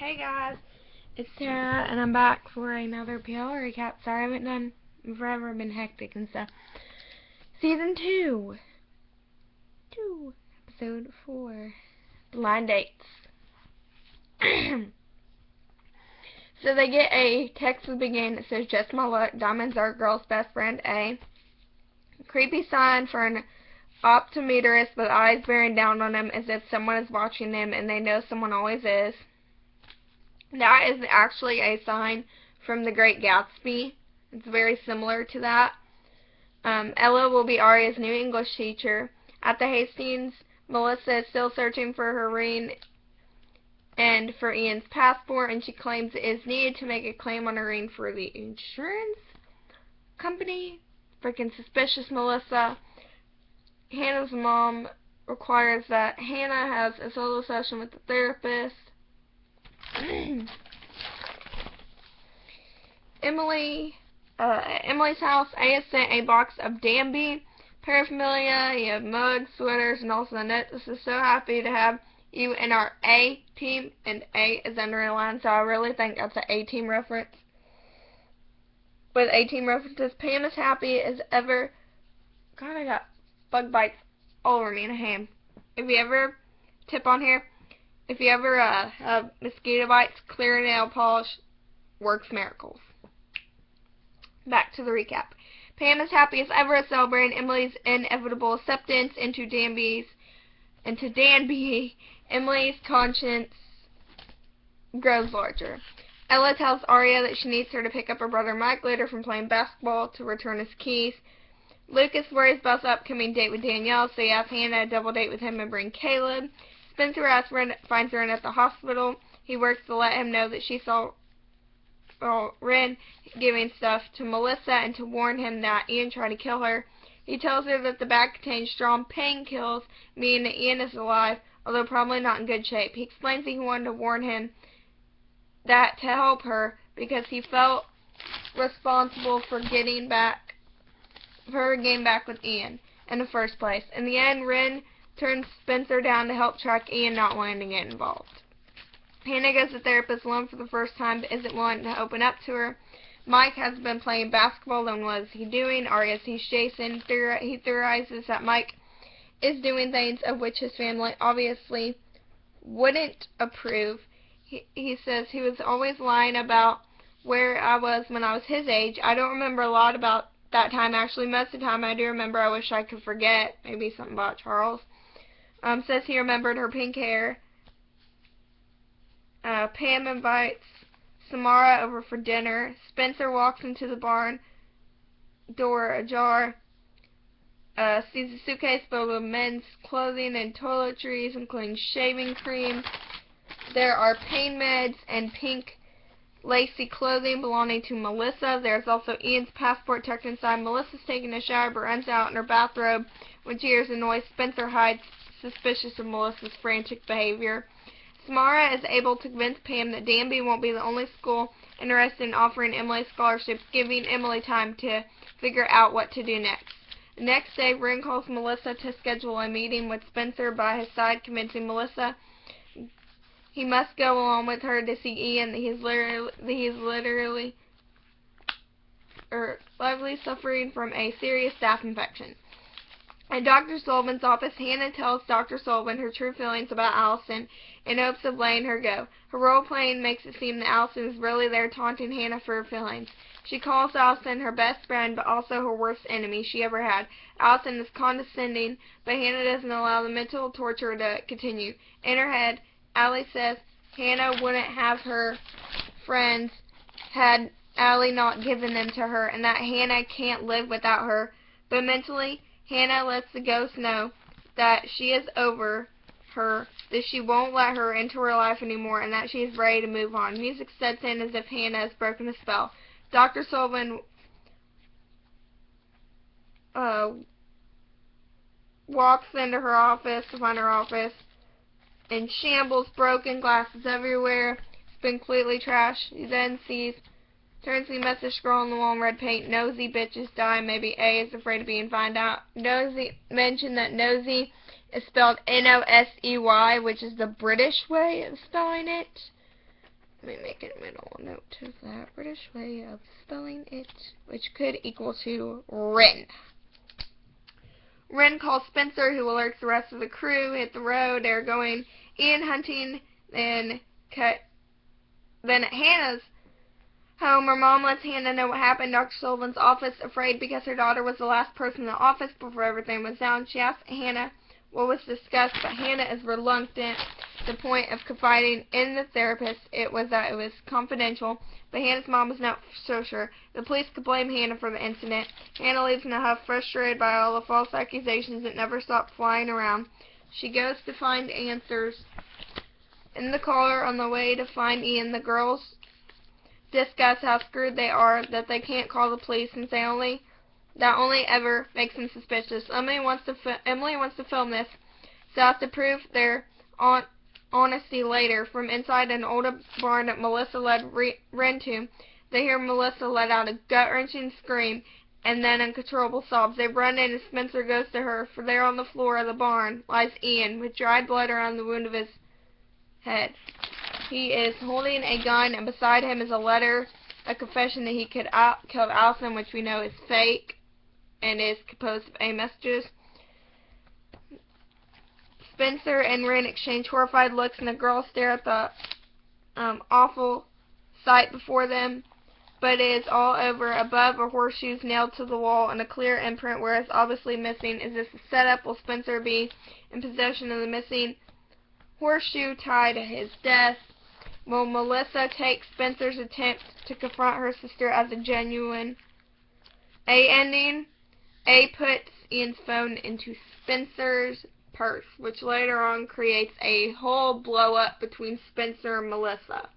Hey guys, it's Sarah, and I'm back for another PL recap. Sorry I haven't done forever, been hectic and stuff. Season 2, episode 4, Blind Dates. So they get a text at the beginning that says, "Just my luck, diamonds are a girl's best friend, A." Creepy sign for an optometrist with eyes bearing down on them as if someone is watching them, and they know someone always is. That is actually a sign from The Great Gatsby. It's very similar to that. Ella will be Aria's new English teacher. At the Hastings, Melissa is still searching for her ring and for Ian's passport, and she claims it is needed to make a claim on her ring for the insurance company. Freaking suspicious Melissa. Hannah's mom requires that Hannah has a solo session with the therapist. Emily's house, A has sent a box of Danby paraphernalia. You have mugs, sweaters, and also a note. This is so happy to have you in our A team, and A is underlined, so I really think that's an A team reference. With A team references, Pam is happy as ever. God, I got bug bites all over me in a ham. If you ever tip on here, if you ever have mosquito bites, clear nail polish works miracles. Back to the recap. Pam is happy as ever celebrating Emily's inevitable acceptance into Danby. Emily's conscience grows larger. Ella tells Aria that she needs her to pick up her brother Mike later from playing basketball to return his keys. Lucas worries about the upcoming date with Danielle, so he asks Hannah to double date with him and bring Caleb. Spencer finds Ren at the hospital. He works to let him know that she saw Ren giving stuff to Melissa and to warn him that Ian tried to kill her. He tells her that the bag contains strong painkillers, meaning that Ian is alive, although probably not in good shape. He explains that he wanted to warn him that to help her because he felt responsible for getting back with Ian in the first place. In the end, Ren turns Spencer down to help track Ian, not wanting to get involved. Hannah goes to the therapist alone for the first time, but isn't willing to open up to her. Mike has been playing basketball, then what is he doing? Aria sees Jason. He theorizes that Mike is doing things of which his family obviously wouldn't approve. He says he was always lying about where I was when I was his age. I don't remember a lot about that time, actually. Most of the time I do remember. I wish I could forget. Maybe something about Charles. Says he remembered her pink hair. Pam invites Samara over for dinner. Spencer walks into the barn, door ajar. Sees a suitcase filled with men's clothing and toiletries, including shaving cream. There are pain meds and pink lacy clothing belonging to Melissa. There's also Ian's passport tucked inside. Melissa's taking a shower but runs out in her bathrobe when she hears a noise. Spencer hides, suspicious of Melissa's frantic behavior. Samara is able to convince Pam that Danby won't be the only school interested in offering Emily scholarships, giving Emily time to figure out what to do next. The next day, Ren calls Melissa to schedule a meeting with Spencer by his side, convincing Melissa he must go along with her to see Ian, that he's literally suffering from a serious staph infection. At Dr. Sullivan's office, Hannah tells Dr. Sullivan her true feelings about Allison in hopes of letting her go. Her role-playing makes it seem that Allison is really there taunting Hannah for her feelings. She calls Allison her best friend, but also her worst enemy she ever had. Allison is condescending, but Hannah doesn't allow the mental torture to continue. In her head, Allie says Hannah wouldn't have her friends had Allie not given them to her, and that Hannah can't live without her. But mentally, Hannah lets the ghost know that she is over her, that she won't let her into her life anymore, and that she is ready to move on. Music sets in as if Hannah has broken a spell. Dr. Sullivan walks into her office to find her office in shambles, broken glasses everywhere. It's been completely trashed. He then turns the message scroll on the wall in red paint. Nosy bitches die. Maybe A is afraid of being found out. Nosy mentioned that nosy is spelled N-O-S-E-Y, which is the British way of spelling it. Let me make a middle note of that British way of spelling it, which could equal to Ren. Ren calls Spencer, who alerts the rest of the crew. Hit the road. They're going Ian hunting. Then at Hannah's home, her mom lets Hannah know what happened. Dr. Sullivan's office, afraid because her daughter was the last person in the office before everything was down. She asks Hannah what was discussed, but Hannah is reluctant. The point of confiding in the therapist was that it was confidential, but Hannah's mom was not so sure. The police could blame Hannah for the incident. Hannah leaves in a huff, frustrated by all the false accusations that never stopped flying around. She goes to find answers in the car. On the way to find Ian, the girls discuss how screwed they are, that they can't call the police since that only ever makes them suspicious. Emily wants to film this, so as to prove their honesty later. From inside an old barn that Melissa led Ren to, they hear Melissa let out a gut-wrenching scream and then uncontrollable sobs. They run in and Spencer goes to her, for there on the floor of the barn lies Ian, with dried blood around the wound of his head. He is holding a gun, and beside him is a letter, a confession that he killed Allison, which we know is fake and is composed of A messages. Spencer and Ren exchange horrified looks, and the girls stare at the awful sight before them. But it is all over. Above are horseshoes nailed to the wall and a clear imprint where it's obviously missing. Is this a setup? Will Spencer be in possession of the missing horseshoe tied to his death? Will Melissa take Spencer's attempt to confront her sister as a genuine A ending? A puts Ian's phone into Spencer's purse, which later on creates a whole blow-up between Spencer and Melissa.